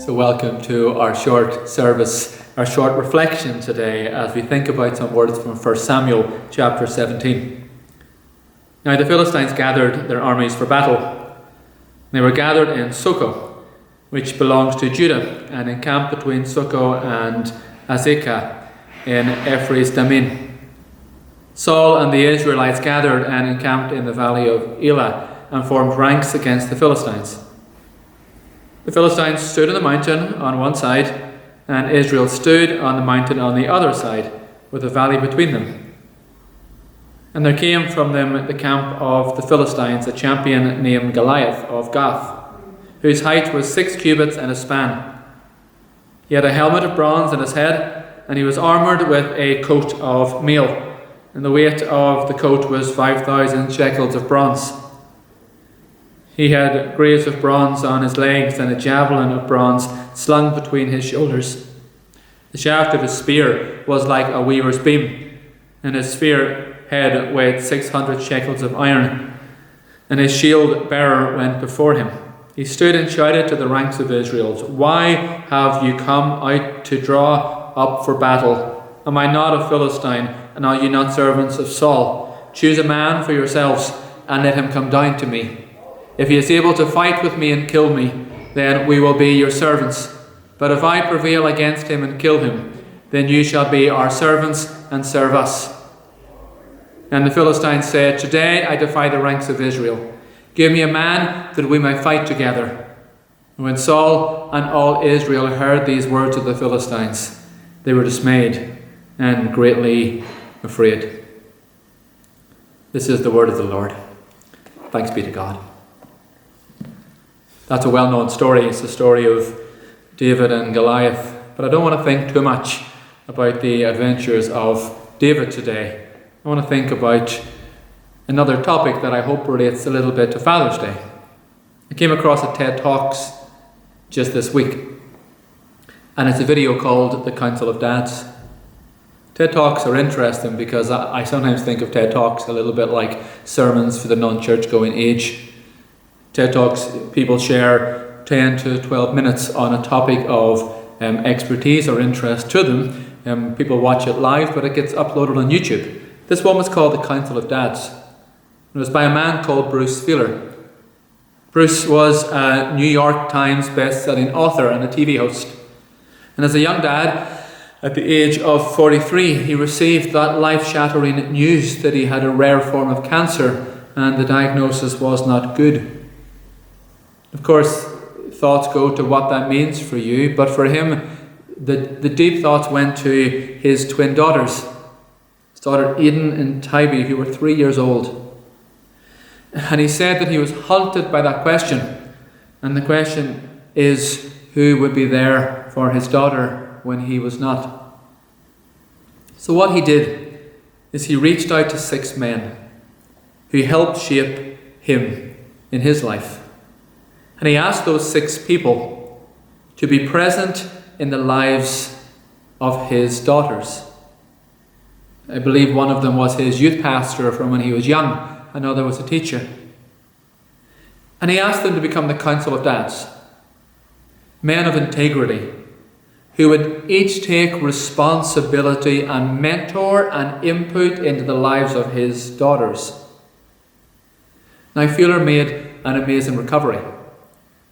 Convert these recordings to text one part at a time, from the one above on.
So welcome to our short service, our short reflection today as we think about some words from 1 Samuel chapter 17. Now the Philistines gathered their armies for battle. They were gathered in Socoh, which belongs to Judah, and encamped between Socoh and Azekah in Ephraim. Saul and the Israelites gathered and encamped in the valley of Elah and formed ranks against the Philistines. The Philistines stood on the mountain on one side, and Israel stood on the mountain on the other side, with a valley between them. And there came from them the camp of the Philistines a champion named Goliath of Gath, whose height was 6 cubits and a span. He had a helmet of bronze on his head, and he was armoured with a coat of mail, and the weight of the coat was 5,000 shekels of bronze. He had greaves of bronze on his legs, and a javelin of bronze slung between his shoulders. The shaft of his spear was like a weaver's beam, and his spear head weighed 600 shekels of iron, and his shield bearer went before him. He stood and shouted to the ranks of Israel, "Why have you come out to draw up for battle? Am I not a Philistine, and are you not servants of Saul? Choose a man for yourselves, and let him come down to me. If he is able to fight with me and kill me, then we will be your servants. But if I prevail against him and kill him, then you shall be our servants and serve us." And the Philistines said, "Today I defy the ranks of Israel. Give me a man that we may fight together." And when Saul and all Israel heard these words of the Philistines, they were dismayed and greatly afraid. This is the word of the Lord. Thanks be to God. That's a well-known story. It's the story of David and Goliath. But I don't want to think too much about the adventures of David today. I want to think about another topic that I hope relates a little bit to Father's Day. I came across a TED Talks just this week, and it's a video called The Council of Dads. TED Talks are interesting because I sometimes think of TED Talks a little bit like sermons for the non-church going age. TED Talks, people share 10 to 12 minutes on a topic of expertise or interest to them. People watch it live, but it gets uploaded on YouTube. This one was called The Council of Dads. It was by a man called Bruce Feiler. Bruce was a New York Times best-selling author and a TV host. And as a young dad, at the age of 43, he received that life-shattering news that he had a rare form of cancer, and the diagnosis was not good. Of course, thoughts go to what that means for you, but for him, the deep thoughts went to his twin daughters, his daughter Eden and Tybee, who were 3 years old. And he said that he was haunted by that question, and the question is, who would be there for his daughter when he was not? So what he did is he reached out to 6 men who helped shape him in his life. And he asked those 6 people to be present in the lives of his daughters. I believe one of them was his youth pastor from when he was young. Another was a teacher. And he asked them to become the Council of Dads, men of integrity, who would each take responsibility and mentor and input into the lives of his daughters. Now, Feiler made an amazing recovery,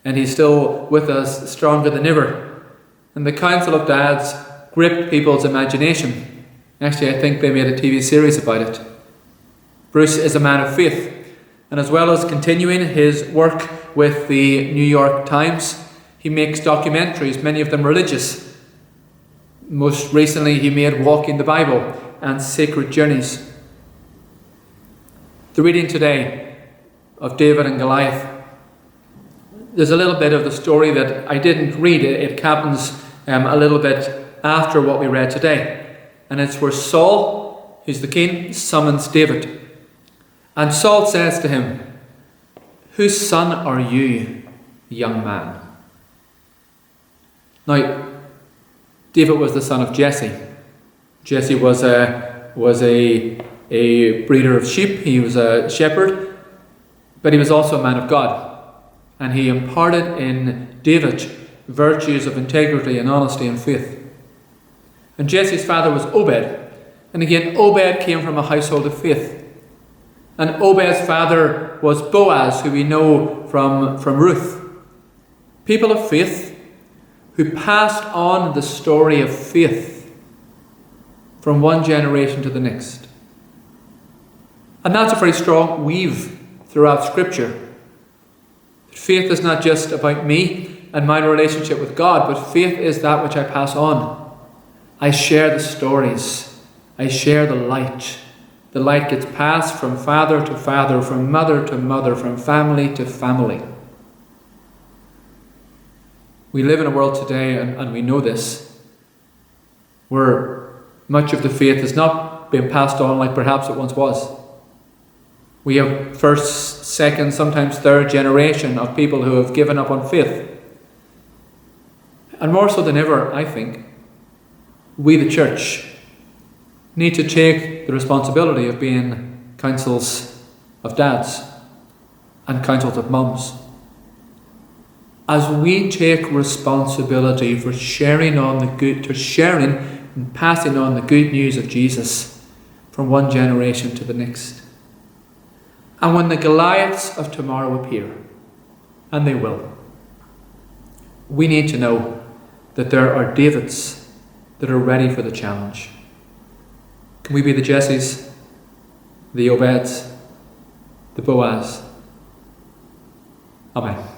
and he's still with us, stronger than ever. And the Council of Dads gripped people's imagination. Actually, I think they made a TV series about it. Bruce is a man of faith, and as well as continuing his work with the New York Times, he makes documentaries, many of them religious. Most recently, he made Walking the Bible and Sacred Journeys. The reading today of David and Goliath, there's a little bit of the story that I didn't read. It happens a little bit after what we read today. And it's where Saul, who's the king, summons David. And Saul says to him, "Whose son are you, young man?" Now, David was the son of Jesse. Jesse was a breeder of sheep. He was a shepherd, but he was also a man of God. And he imparted in David virtues of integrity and honesty and faith. And Jesse's father was Obed. And again, Obed came from a household of faith. And Obed's father was Boaz, who we know from Ruth. People of faith who passed on the story of faith from one generation to the next. And that's a very strong weave throughout Scripture. Faith is not just about me and my relationship with God, but faith is that which I pass on. I share the stories. I share the light. The light gets passed from father to father, from mother to mother, from family to family. We live in a world today, and we know this, where much of the faith is not being passed on like perhaps it once was. We have first, second, sometimes third generation of people who have given up on faith. And more so than ever, I think, we the church need to take the responsibility of being councils of dads and councils of mums. As we take responsibility for sharing and passing on the good news of Jesus from one generation to the next. And when the Goliaths of tomorrow appear, and they will, we need to know that there are Davids that are ready for the challenge. Can we be the Jessies, the Obeds, the Boaz? Amen.